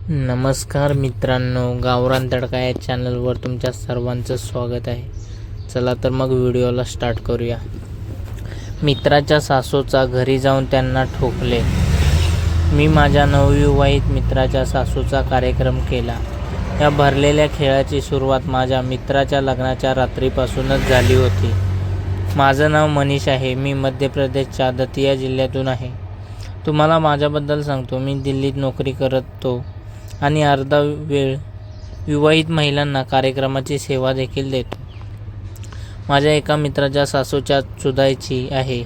नमस्कार मित्रांनो, गावरान तडका या चॅनलवर तुमच्या सर्वांचं स्वागत आहे. चला तर मग व्हिडिओला स्टार्ट करूया. मित्राच्या सासूचा घरी जाऊन त्यांना ठोकले. मी माझ्या नवविवाहित मित्राच्या सासूचा कार्यक्रम केला. या भरलेल्या खेळाची सुरुवात माझ्या मित्राच्या लग्नाच्या रात्रीपासूनच झाली होती. माझं नाव मनीष आहे. मी मध्य प्रदेशच्या दतिया जिल्ह्यातून आहे. तुम्हाला माझ्याबद्दल सांगतो. मी दिल्लीत नोकरी करतो आणि अर्धा वेळ विवाहित महिलांना कार्यक्रमाची सेवा देखील देतो. माझ्या एका मित्राच्या सासूच्या चुदायची आहे,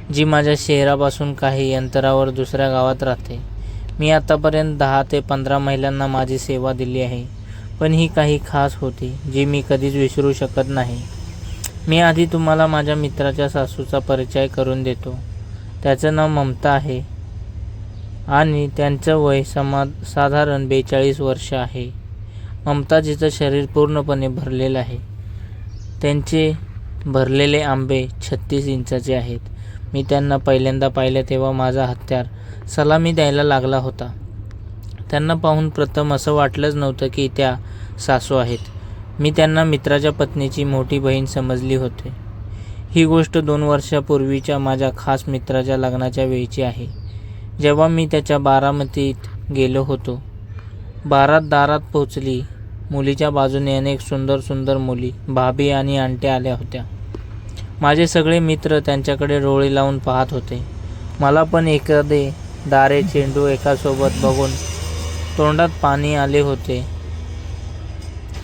जी माझ्या शहरापासून काही अंतरावर दुसऱ्या गावात राहते. मी आतापर्यंत 10 ते 15 महिलांना माझी सेवा दिली आहे, पण ही काही खास होती जी मी कधीच विसरू शकत नाही. मी आधी तुम्हाला माझ्या मित्राच्या सासूचा परिचय करून देतो. त्याचं नाव ममता आहे आणि त्यांचं वय साधारण 42 वर्ष आहे. ममताजीचं शरीर पूर्णपणे भरलेलं आहे. त्यांचे भरलेले आंबे 36 इंचाचे आहेत. मी त्यांना पहिल्यांदा पाहिलं तेव्हा माझा हत्यार सलामी द्यायला लागला होता. त्यांना पाहून प्रथम असं वाटलंच नव्हतं की त्या सासू आहेत. मी त्यांना मित्राच्या पत्नीची मोठी बहीण समजली होते. ही गोष्ट 2 वर्षापूर्वीच्या माझ्या खास मित्राच्या लग्नाच्या वेळची आहे, जेव्हा मी त्याच्या बारामतीत गेलो होतो. बारात दारात पोचली. मुलीच्या बाजूने अनेक सुंदर मुली, भाभी आणि आंट्या आल्या होत्या. माझे सगळे मित्र त्यांच्याकडे डोळे लावून पाहत होते. मला पण एखादे दारे चेंडू एकासोबत बघून तोंडात पाणी आले होते.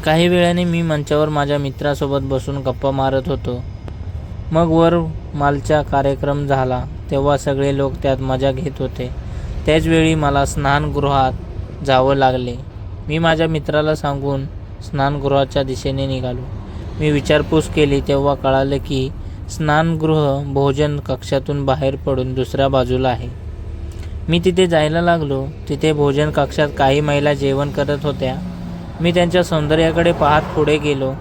काही वेळाने मी मंचावर माझ्या मित्रासोबत बसून गप्पा मारत होतो. मग वर मालचा कार्यक्रम झाला तेव्हा सगळे लोक त्यात मजा घेत होते. त्याचवेळी मला स्नानगृहात जावं लागले. मी माझ्या मित्राला सांगून स्नानगृहाच्या दिशेने निघालो. मी विचारपूस केली तेव्हा कळालं की स्नानगृह भोजन कक्षातून बाहेर पडून दुसऱ्या बाजूला आहे. मी तिथे जायला लागलो. तिथे भोजन कक्षात काही महिला जेवण करत होत्या. मी त्यांच्या सौंदर्याकडे पाहत पुढे गेलो.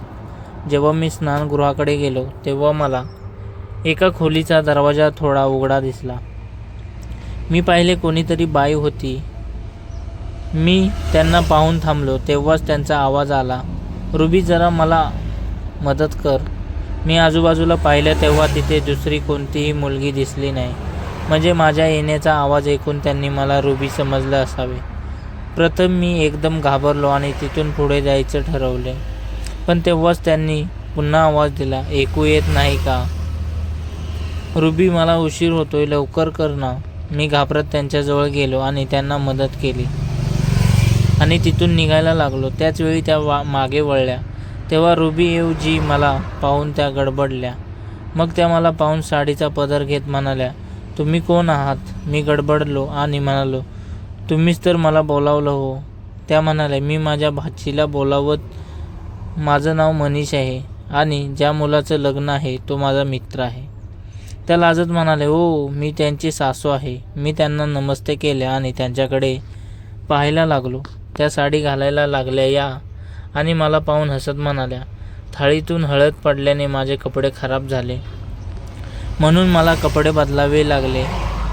जेव्हा मी स्नानगृहाकडे गेलो तेव्हा मला एका खोलीचा दरवाजा थोडा उघडा दिसला. मी पाहिले कोणीतरी बाई होती. मी त्यांना पाहून थांबलो तेव्हाच त्यांचा आवाज आला, रुबी जरा मला मदत कर. मी आजूबाजूला पाहिलं तेव्हा तिथे दुसरी कोणतीही मुलगी दिसली नाही. म्हणजे माझ्या येण्याचा आवाज ऐकून त्यांनी मला रुबी समजलं असावे. प्रथम मी एकदम घाबरलो आणि तिथून पुढे जायचं ठरवले. पण तेव्हाच त्यांनी पुन्हा आवाज दिला, ऐकू येत नाही का? रुबी मला उशीर होतोय, लवकर कर ना. मी घाबरत त्यांच्याजवळ गेलो आणि त्यांना मदत केली आणि तिथून निघायला लागलो. त्याचवेळी त्या मागे वळल्या. तेव्हा रुबीऐवजी मला पाहून त्या गडबडल्या. मग त्या मला पाहून साडीचा पदर घेत म्हणाल्या, तुम्ही कोण आहात? मी गडबडलो आणि म्हणालो, तुम्हीच तर मला बोलावलं हो. त्या म्हणाल्या, मी माझ्या भाचीला बोलावत. माझं नाव मनीष आहे आणि ज्या मुलाचं लग्न आहे तो माझा मित्र आहे. त्या लाजत म्हणाले, ओ मी त्यांची सासू आहे. मी त्यांना नमस्ते केले आणि त्यांच्याकडे पाहायला लागलो. त्या साडी घालायला लागल्या या आणि मला पाहून हसत म्हणाल्या, थाळीतून हळद पडल्याने माझे कपडे खराब झाले म्हणून मला कपडे बदलावे लागले.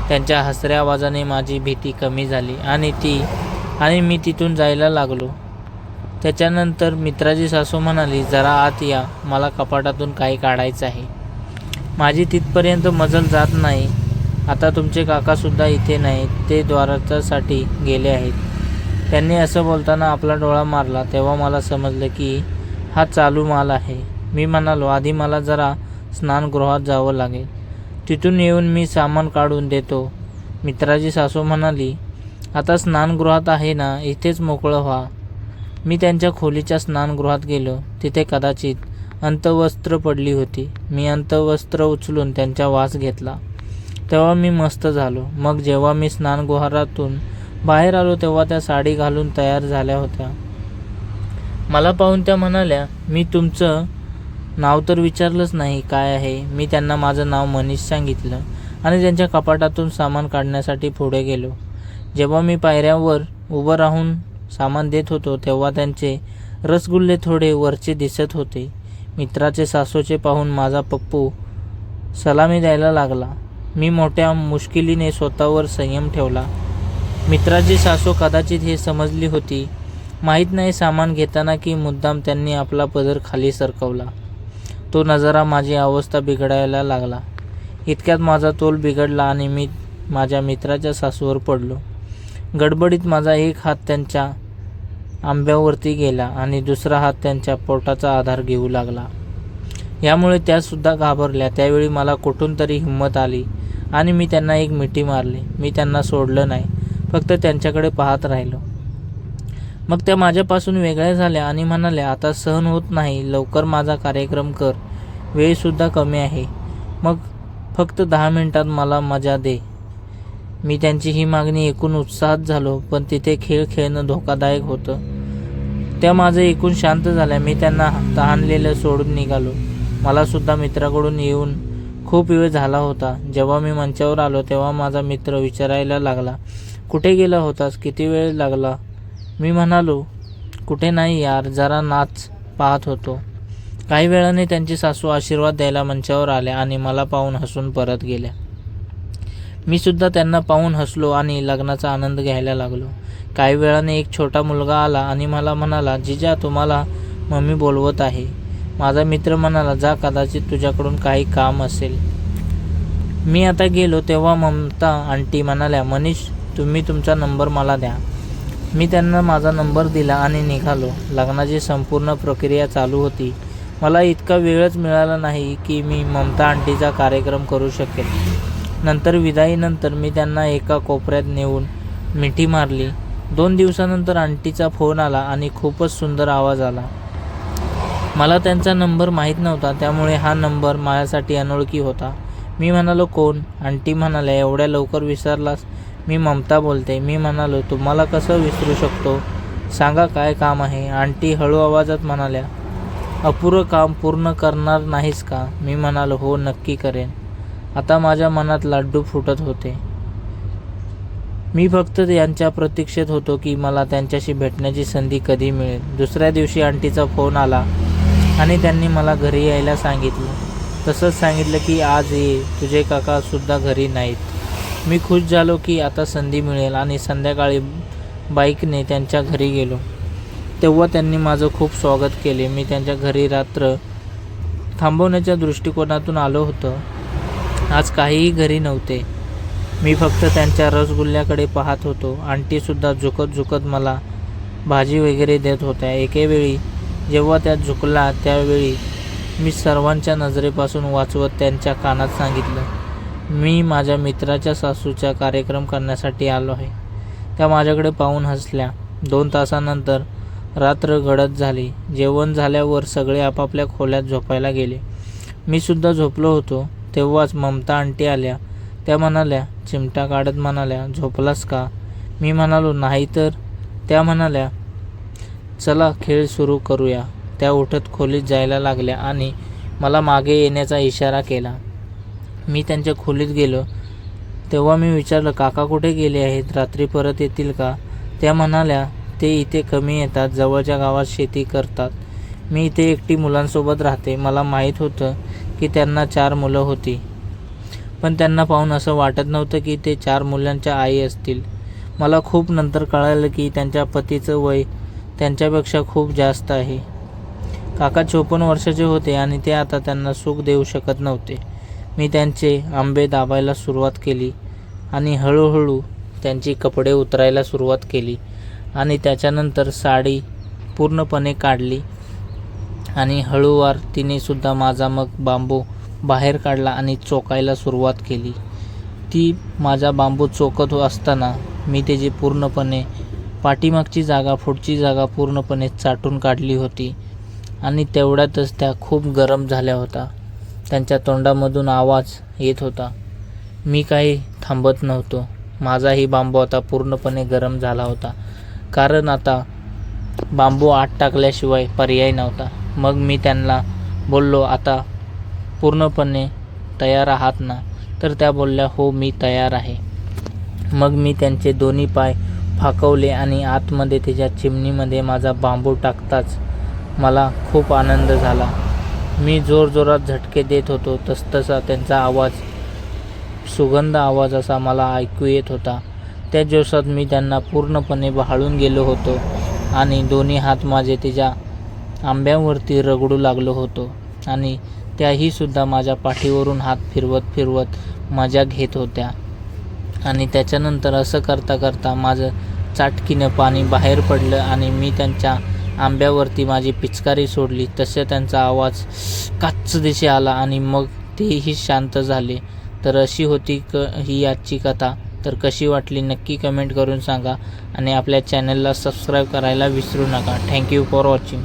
त्यांच्या हसऱ्या आवाजाने माझी भीती कमी झाली आणि मी तिथून जायला लागलो. त्याच्यानंतर मित्राची सासू म्हणाली, जरा आत या, मला कपाटातून काही काढायचं आहे. माझी तिथपर्यंत मजल जात नाही. आता तुमचे काकासुद्धा इथे नाहीत, ते द्वारकासाठी गेले आहेत. त्यांनी असं बोलताना आपला डोळा मारला. तेव्हा मला समजलं की हा चालू माल आहे. मी म्हणालो, आधी मला जरा स्नानगृहात जावं लागेल. तिथून येऊन मी सामान काढून देतो. मित्राची सासू म्हणाली, आता स्नानगृहात आहे ना, इथेच मोकळं व्हा. मी त्यांच्या खोलीच्या स्नानगृहात गेलो. तिथे कदाचित अंतवस्त्र पडली होती. मी अंतवस्त्र उचलून त्यांचा वास घेतला. तेव्हा मी मस्त झालो. मग जेव्हा मी स्नानगृहातून बाहेर आलो तेव्हा त्या साडी घालून तयार झाल्या होत्या. मला पाहून त्या म्हणाल्या, मी तुमचं नाव तर विचारलंच नाही, काय आहे? मी त्यांना माझं नाव मनीष सांगितलं आणि त्यांच्या कपाटातून सामान काढण्यासाठी पुढे गेलो. जेव्हा मी पायऱ्यावर उभं राहून सामान देत होतो तेव्हा त्यांचे रसगुल्ले थोडे वरचे दिसत होते. मित्राचे सासूचे पाहून माझा पप्पू सलामी द्यायला लागला. मी मोठ्या मुश्किलीने स्वतःवर संयम ठेवला मित्राची सासू कदाचित हे समजली होती, माहीत नाही सामान घेताना की मुद्दाम त्यांनी आपला पदर खाली सरकवला. तो नजारा माझी अवस्था बिघडायला लागला. इतक्यात माझा तोल बिघडला आणि मी माझ्या मित्राच्या सासूवर पडलो. गडबडीत माझा एक हात त्यांच्या आंब्यावरती गेला आणि दुसरा हात त्यांच्या पोटाचा आधार घेऊ लागला. यामुळे त्यासुद्धा घाबरल्या. त्यावेळी मला कुठून तरी हिंमत आली आणि मी त्यांना एक मिठी मारली. मी त्यांना सोडलं नाही, फक्त त्यांच्याकडे पाहत राहिलो. मग त्या माझ्यापासून वेगळ्या झाल्या आणि म्हणाल्या, आता सहन होत नाही, लवकर माझा कार्यक्रम कर, वेळसुद्धा कमी आहे, मग फक्त 10 मिनिटात मला मजा दे. मी त्यांची ही मागणी ऐकून उत्साहात झालो, पण तिथे खेळ खेळणं धोकादायक होतं. त्या माझं ऐकून शांत झाल्या. मी त्यांना तहानलेलं सोडून निघालो. मलासुद्धा मित्राकडून येऊन खूप वेळ झाला होता. जेव्हा मी मंचावर आलो तेव्हा माझा मित्र विचारायला लागला, कुठे गेला होतास, किती वेळ लागला? मी म्हणालो, कुठे नाही यार, जरा नाच पाहत होतो. काही वेळाने त्यांची सासू आशीर्वाद द्यायला मंचावर आल्या आणि मला पाहून हसून परत गेल्या. मी सुद्धा त्यांना पाहून हसलो आणि लग्नाचा आनंद घ्यायला लागलो. काही वेळाने एक छोटा मुलगा आला आणि मला म्हणाला, जिजा तुम्हाला मम्मी बोलवत आहे. माझा मित्र म्हणाला, जा, कदाचित तुझ्याकडून काही काम असेल. मी आता गेलो तेव्हा ममता आंटी म्हणाल्या, मनीष तुम्ही तुमचा नंबर मला द्या. मी त्यांना माझा नंबर दिला आणि निघालो. लग्नाची संपूर्ण प्रक्रिया चालू होती. मला इतका वेळच मिळाला नाही की मी ममता आंटीचा कार्यक्रम करू शकेल. नंतर विदाईनंतर मी त्यांना एका कोपऱ्यात नेऊन मिठी मारली. 2 दिवसानंतर आंटीचा फोन आला आणि खूपच सुंदर आवाज आला. मला त्यांचा नंबर माहीत नव्हता, त्यामुळे हा नंबर माझ्यासाठी अनोळखी होता. मी म्हणालो, कोण? आंटी म्हणाल्या, एवढ्या लवकर विसरलास? मी ममता बोलते. मी म्हणालो, तुम्हाला कसं विसरू शकतो? सांगा काय काम आहे? आंटी हळू आवाजात म्हणाल्या, अपुरं काम पूर्ण करणार नाहीस का? मी म्हणालो, हो नक्की करेन. आता माझ्या मनात लाडू फुटत होते. मी फक्त यांच्या प्रतीक्षेत होतो की मला त्यांच्याशी भेटण्याची संधी कधी मिळेल. दुसऱ्या दिवशी आंटीचा फोन आला आणि त्यांनी मला घरी यायला सांगितलं. तसंच सांगितलं की आज ये, तुझे काकासुद्धा घरी नाहीत. मी खुश झालो की आता संधी मिळेल आणि संध्याकाळी बाईकने त्यांच्या घरी गेलो. तेव्हा त्यांनी माझं खूप स्वागत केले. मी त्यांच्या घरी रात्र थांबवण्याच्या दृष्टिकोनातून आलो होतो. आज काहीही घरी नव्हते. मी फक्त त्यांच्या रसगुल्ल्याकडे पाहत होतो. आंटीसुद्धा झुकत झुकत मला भाजी वगैरे देत होत्या. एकेवेळी जेव्हा त्या झुकला त्यावेळी मी सर्वांच्या नजरेपासून वाचवत त्यांच्या कानात सांगितलं, मी माझ्या मित्राच्या सासूचा कार्यक्रम करण्यासाठी आलो आहे. त्या माझ्याकडे पाहून हसल्या. 2 तासानंतर रात्र गडद झाली. जेवण झाल्यावर सगळे आपापल्या खोल्यात झोपायला गेले. मी सुद्धा झोपलो होतो. तेव्हाच ममता आंटी आल्या. त्या म्हणाल्या, चिमटा काढत म्हणाल्या, झोपलास का? मी म्हणालो, नाही तर. त्या म्हणाल्या, चला खेळ सुरू करूया. त्या उठत खोलीत जायला लागल्या आणि मला मागे येण्याचा इशारा केला. मी त्यांच्या खोलीत गेलो. तेव्हा मी विचारलं, काका कुठे गेले आहेत? रात्री परत येतील का? त्या म्हणाल्या, ते इथे कमी येतात, जवळच्या गावात शेती करतात. मी इथे एकटी मुलांसोबत राहते. मला माहीत होतं की त्यांना 4 मुलं होती, पण त्यांना पाहून असं वाटत नव्हतं की ते 4 मुलांच्या आई असतील. मला खूप नंतर कळालं की त्यांच्या पतीचं वय त्यांच्यापेक्षा खूप जास्त आहे. काका 54 वर्षाचे होते आणि ते आता त्यांना सुख देऊ शकत नव्हते. मी त्यांचे आंबे दाबायला सुरुवात केली आणि हळूहळू त्यांची कपडे उतरायला सुरुवात केली आणि त्याच्यानंतर साडी पूर्णपणे काढली आणि हळूवार तिनेसुद्धा माझा मग बांबू बाहेर काढला आणि चोकायला सुरुवात केली. ती माझा बांबू चोकत असताना मी त्याची पूर्णपणे पाठीमागची जागा, पुढची जागा पूर्णपणे चाटून काढली होती आणि तेवढ्यातच त्या खूप गरम झाल्या होत्या. त्यांच्या तोंडामधून आवाज येत होता. मी काही थांबत नव्हतो. माझाही बांबू आता पूर्णपणे गरम झाला होता, कारण आता बांबू आत टाकल्याशिवाय पर्याय नव्हता. मग मी त्यांना बोललो, आता पूर्णपणे तयार आहात ना? तर त्या बोलल्या, हो मी तयार आहे. मग मी त्यांचे दोन्ही पाय फाकवले आणि आतमध्ये त्याच्या चिमणीमध्ये माझा बांबू टाकताच मला खूप आनंद झाला. मी जोरजोरात झटके देत होतो. तसतसा त्यांचा आवाज, सुगंध आवाज असा मला ऐकू येत होता. त्या जोशात मी त्यांना पूर्णपणे भाळून गेलो होतो आणि दोन्ही हात माझे तिच्या आंब्यावरती रगडू लागलो होतो आणि त्याहीसुद्धा माझ्या पाठीवरून हात फिरवत मजा घेत होत्या. आणि त्याच्यानंतर असं करता करता माझं चाटकीनं पाणी बाहेर पडलं आणि मी त्यांच्या आंब्यावरती माझी पिचकारी सोडली. तसे त्यांचा आवाज काच्च दिशे आला आणि मग तेही शांत झाले. तर अशी होती ही आजची कथा. तर कशी वाटली नक्की कमेंट करून सांगा आणि आपल्या चॅनलला सबस्क्राईब करायला विसरू नका. Thank you for watching.